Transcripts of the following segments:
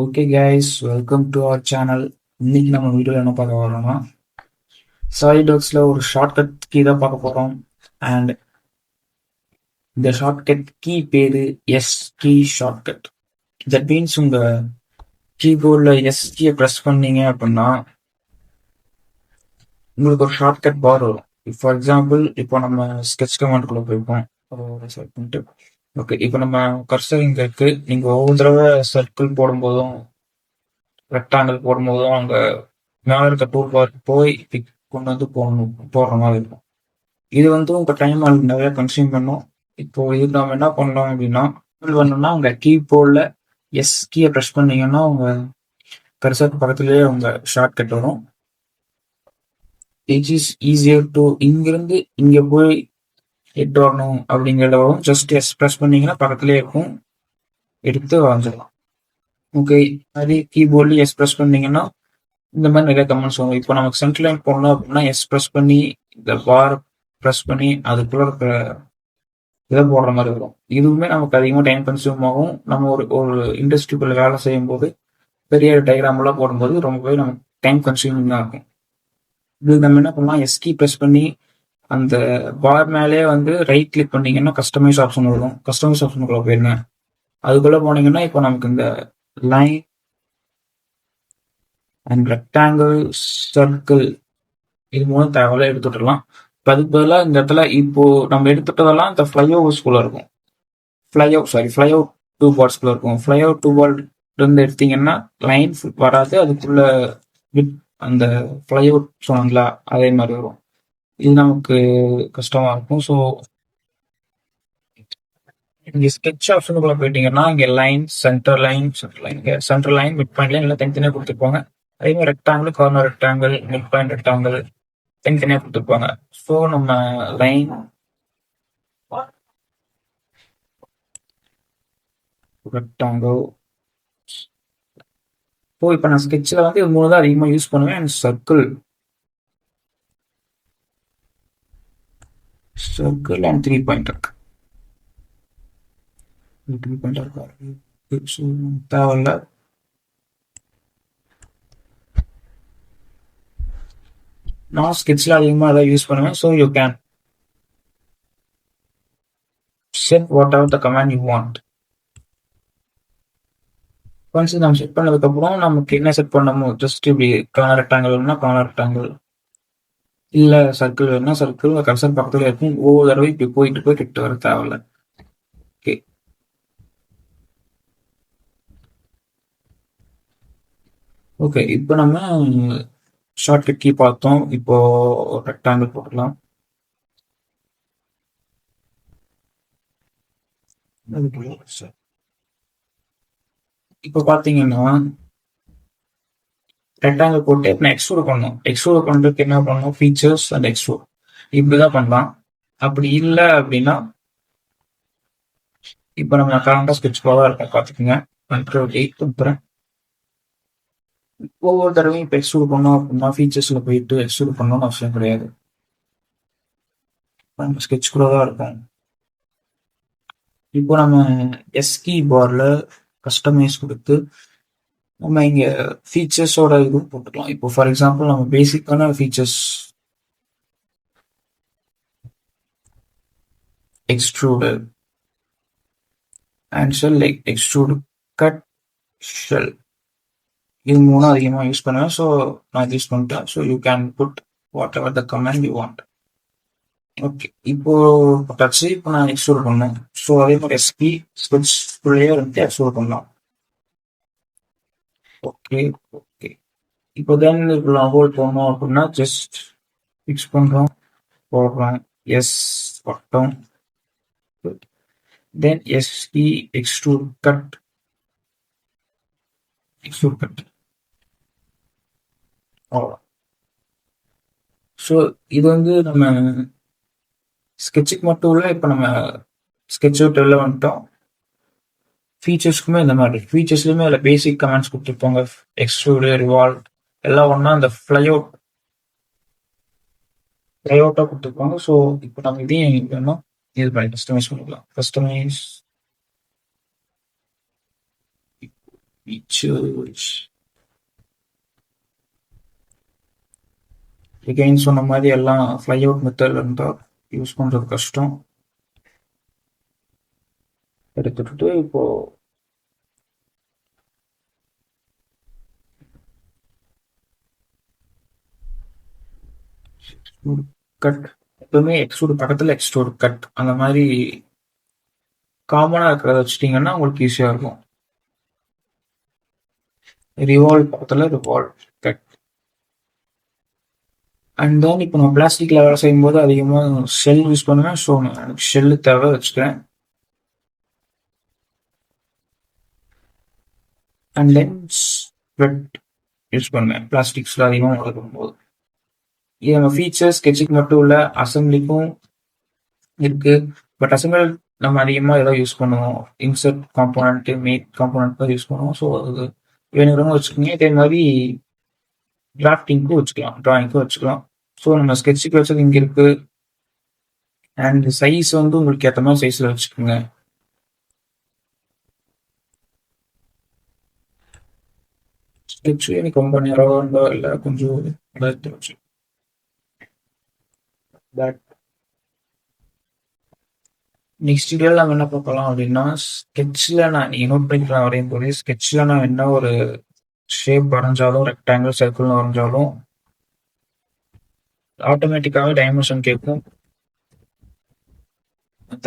Okay guys, welcome to our channel. இன்னைக்கு நம்ம வீடியோவில் என்ன பார்க்க போறோம்னா சாலிட்வொர்க்ஸில் ஒரு ஷார்ட்கட் கீ தான் பார்க்க போகிறோம். அண்ட் இந்த ஷார்ட்கட் கீ பேரு S key shortcut. That means உங்கள் கீபோர்டில் எஸ் கீயை ப்ரெஸ் பண்ணீங்க அப்படின்னா உங்களுக்கு ஒரு ஷார்ட்கட் பார் வரும். ஃபார் எக்ஸாம்பிள், இப்போ நம்ம ஸ்கெட்ச் கமாண்டுக்குள்ளே போயிருப்போம். செலக்ட் பண்ணிட்டு ஓகே, இப்போ நம்ம கர்சர் இங்கே இருக்கு. நீங்கள் ஒவ்வொரு தடவை சர்க்கிள் போடும்போதும் ரெக்டாங்கிள் போடும்போதும் அங்கே மேலே இருக்க டூல் பார் போய் கொண்டு வந்து போடுற மாதிரி இருக்கும். இது வந்து உங்கள் டைம் நிறைய கன்சியூம் பண்ணும். இப்போ இதுக்கு நம்ம என்ன பண்ணலாம் அப்படின்னா, பண்ணோம்னா உங்கள் கீபோர்டில் எஸ் கீயை ப்ரெஸ் பண்ணீங்கன்னா உங்கள் கர்சர் பக்கத்துலேயே உங்கள் ஷார்ட்கட் வரும். இட் இஸ் ஈஸியர் டு இங்கிருந்து இங்கே போய் ஹெட் வரணும் அப்படிங்கிறத வரும். ஜஸ்ட் எஸ் ப்ரெஸ் பண்ணீங்கன்னா பக்கத்துலேயே இருக்கும், எடுத்து வரைஞ்சிடலாம். ஓகே, அதே கீபோர்டில் எஸ் ப்ரெஸ் பண்ணீங்கன்னா இந்த மாதிரி நிறைய கமெண்ட்ஸ் வரும். இப்போ நமக்கு சென்டர் லைன் போடணும் அப்படின்னா எஸ் ப்ரெஸ் பண்ணி இந்த பார் ப்ரெஸ் பண்ணி அதுக்குள்ள இருக்கிற இதை போடுற மாதிரி வரும். இதுவுமே நமக்கு அதிகமாக டைம் கன்சியூம் ஆகும். நம்ம ஒரு இண்டஸ்ட்ரிக்குள்ள வேலை செய்யும் போது பெரிய டயக்ராம் எல்லாம் போடும்போது ரொம்பவே நமக்கு டைம் கன்சியூமிங் தான் இருக்கும். இது நம்ம என்ன பண்ணலாம், எஸ்கி ப்ரெஸ் பண்ணி அந்த பார் மேலே வந்து ரைட் கிளிக் பண்ணீங்கன்னா கஸ்டமைஸ் ஆப்ஷன் வரும். கஸ்டமைஸ் ஆப்ஷனுக்குள்ள போயிருங்க. அதுக்குள்ள போனீங்கன்னா இப்போ நமக்கு இந்த லைன் அண்ட் ரெக்டாங்கிள், சர்க்கிள் இது மூலம் தேவையில்ல எடுத்துட்டுலாம். இப்போ அதுக்கு பதிலாக இந்த இடத்துல இப்போ நம்ம எடுத்துட்டதெல்லாம் இந்த ஃப்ளைஓவர்ஸ்குள்ள இருக்கும். ஃப்ளைஅவுட் டூ பார்ட்ஸ்குள்ள இருக்கும். ஃப்ளைஅவுட் டூ பார்ட் இருந்து எடுத்தீங்கன்னா லைன் வராது, அதுக்குள்ள அந்த ஃப்ளைஅவுட் சொன்னாங்களா அதே மாதிரி வரும். இது நமக்கு கஷ்டமா இருக்கும். ஸோ இங்கே ஸ்கெட்ச் ஆப்ஷனுக்குள்ள போயிட்டீங்கன்னா இங்கே line, centre line, mid point line எல்லாம் தனித்தனியாக கொடுத்துருப்பாங்க. அதே மாதிரி rectangle, corner rectangle, mid point rectangle தனித்தனியாக கொடுத்துருப்பாங்க. ஸோ நம்ம லைன், ரெக்டாங்கிள், இப்போ நான் ஸ்கெட்சில் வந்து இது மூணு தான் அதிகமாக யூஸ் பண்ணுவேன். அண்ட் சர்க்கிள் அண்ட் 3 பாயிண்டர் தேவையில்ல. நான் ஸ்கெட்சில் அதிகமாக அதை யூஸ் பண்ணுவேன். So you can set what ever the command you want. Once நம்ம செட் பண்ணதுக்கப்புறம் நமக்கு என்ன செட் பண்ணமோ, ஜஸ்ட் இப்படி கார்னர் ரெக்டாங்கிள் வேணும்னா கார்னர் ரெக்டாங்கிள், இல்லை சர்க்கிள் வேணும்னா சர்க்கிள், கர்சர் பக்கத்தில் இருக்கும். ஒவ்வொரு தடவை இப்படி போயிட்டு கிட்ட வர தேவையில்ல. ஓகே, ஓகே இப்போ நம்ம ஷார்ட்கட் கீ பார்த்தோம். இப்போ ரெக்டாங்கிள் போட்டுக்கலாம். இப்போ பார்த்தீங்கன்னா ரெக்டாங்கிள் போட்டு இப்போ நான் எக்ஸ்ட்ரூட் பண்ணணும். எக்ஸ்ட்ரூட் பண்ணுறதுக்கு என்ன பண்ணணும், ஃபீச்சர்ஸ் அண்ட் எக்ஸ்ட்ரூட் இப்படிதான் பண்ணலாம். அப்படி இல்லை அப்படின்னா இப்போ நம்ம கரண்டாக ஸ்கெட்ச் போக இருக்க பார்த்துக்கோங்க. Ctrl+A கொடுத்துறேன். ஒவ்வொரு தடவையும் இப்போ எக்ஸ்ட்ரூட் பண்ணோம் அப்படின்னா ஃபீச்சர்ஸ்ல போயிட்டு எக்ஸ்ட்ரூட் பண்ணணும்னு அவசியம் கிடையாது. நம்ம ஸ்கெட்ச் கூட தான் இருக்கும். இப்போ நம்ம எஸ்கி பார்ல கஸ்டமைஸ் கொடுத்து நம்ம இங்க ஃபீச்சர்ஸோட இது போட்டுக்கலாம். இப்போ ஃபார் எக்ஸாம்பிள் நம்ம பேசிக்கான features extrude and shell, like extrude, cut, shell, இது மூணும் அதிகமாக யூஸ் பண்ணுவேன். ஸோ நான் யூஸ் பண்ணிட்டேன். So you can put whatever the command you want. Okay, இப்போ டச்சு இப்போ நான் எக்ஸ்ட்ரூட் பண்ணேன். ஸோ அதே மாதிரி எஸ்பி ஸ்கெட்ச்குள்ளேயே வந்து எக்ஸ்ட்ரூட் பண்ணலாம். ஓகே, ஓகே இப்போ தென் இப்போ நான் ஹோல்ட் பண்ணோம் அப்படின்னா ஜஸ்ட் ஃபிக்ஸ் பண்ணுறோம், போடுறோம், எஸ் பட்டம், தென் எஸ்பி எக்ஸ்ட்ரூட் கட், அவ்வளோ. ஸோ இது வந்து நம்ம ஸ்கெட்சுக்கு மட்டும் இல்லை, இப்போ நம்ம ஸ்கெட்ச் அவுட் வெளில வந்துட்டோம். ஃபீச்சர்ஸ்க்குமே இந்த மாதிரி ஃபீச்சர்ஸ்லையுமே அதில் பேசிக் கமெண்ட்ஸ் கொடுத்துருப்பாங்க. எக்ஸ்ட்ரூடு, ரிவால்வ் எல்லாம் ஒன்றா அந்த ஃப்ளைஅவுட்டாக கொடுத்துருப்பாங்க. ஸோ இப்போ நம்ம இதையும் வேணும் இது பண்ணி கஸ்டமைஸ் பண்ணிக்கலாம். Customise features. Again சொன்ன மாதிரி எல்லாம் ஃப்ளை அவுட் மெத்தட்ல இருந்தா யூஸ் பண்றது கஷ்டம். எடுத்துட்டு இப்போ கட், எப்பவுமே எக்ஸ்ட்ரூட் பக்கத்துல எக்ஸ்ட்ரூட் கட் அந்த மாதிரி காமனா இருக்கிறத வச்சுட்டீங்கன்னா உங்களுக்கு ஈஸியா இருக்கும். ரிவால்வ் பக்கத்துல ரிவால்வ் கட். அண்ட் தென் இப்போ நம்ம பிளாஸ்டிக்ல வேலை செய்யும்போது அதிகமாக ஷெல் யூஸ் பண்ணுவேன். ஸோ எனக்கு ஷெல்லு தேவை வச்சுக்கிறேன். அண்ட் தென் ஸ்ப்ரெட் யூஸ் பண்ணுவேன் பிளாஸ்டிக்ஸ்ல அதிகமாக வேலை பண்ணும்போது. இது நம்ம ஃபீச்சர்ஸ் ஸ்கெட்சுக்கு மட்டும் இல்லை, அசம்பிளிக்கும் இருக்கு. பட் அசம்பிள் நம்ம அதிகமாக எதாவது யூஸ் பண்ணுவோம். இன்சர்ட் காம்போனன்ட், மேக் காம்போனன்ட் தான் யூஸ் பண்ணுவோம். ஸோ அது வேணுங்கிறவங்க வச்சுக்கோங்க. இதே மாதிரி டிராஃப்டிங்க்கும் வச்சுக்கலாம், டிராயிங்க்கும் வச்சுக்கலாம். ஸோ நம்ம ஸ்கெட்சுக்கு வச்சது இங்கே இருக்கு. அண்ட் சைஸ் வந்து உங்களுக்கு ஏற்ற மாதிரி சைஸில் வச்சுக்கோங்க. ஸ்கெட்சு எனக்கு ரொம்ப நேரம் இருந்தால் இல்லை, கொஞ்சம் எடுத்து வச்சு பட் நெக்ஸ்ட் வீடியோவில் நம்ம என்ன பார்க்கலாம் அப்படின்னா, ஸ்கெட்சில் நான் நீங்கள் நோட் பண்ணிக்கலாம் வரையும் போது, ஸ்கெட்சில் நான் என்ன ஒரு ஷேப் வரைஞ்சாலும், ரெக்டாங்கிள் சர்க்கிள்னு வரைஞ்சாலும் ஆட்டோமேட்டிக்காகவே டைமென்ஷன் கேட்கும்.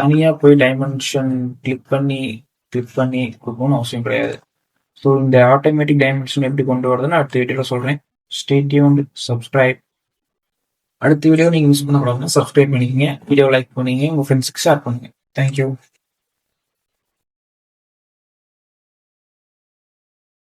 தனியாக போய் டைமென்ஷன் கிளிக் பண்ணி கொடுக்கணும்னு அவசியம் கிடையாது. ஸோ இந்த ஆட்டோமேட்டிக் டைமென்ஷன் எப்படி கொண்டு வரதுன்னு அடுத்த வீடியோவில் சொல்கிறேன். Stay tuned, subscribe. அடுத்த வீடியோ நீங்கள் மிஸ் பண்ணக்கூடாதுன்னா சப்ஸ்கிரைப் பண்ணிக்கங்க, வீடியோ லைக் பண்ணிங்க, உங்கள் ஃப்ரெண்ட்ஸுக்கு ஷேர் பண்ணுங்கள். தேங்க்யூ.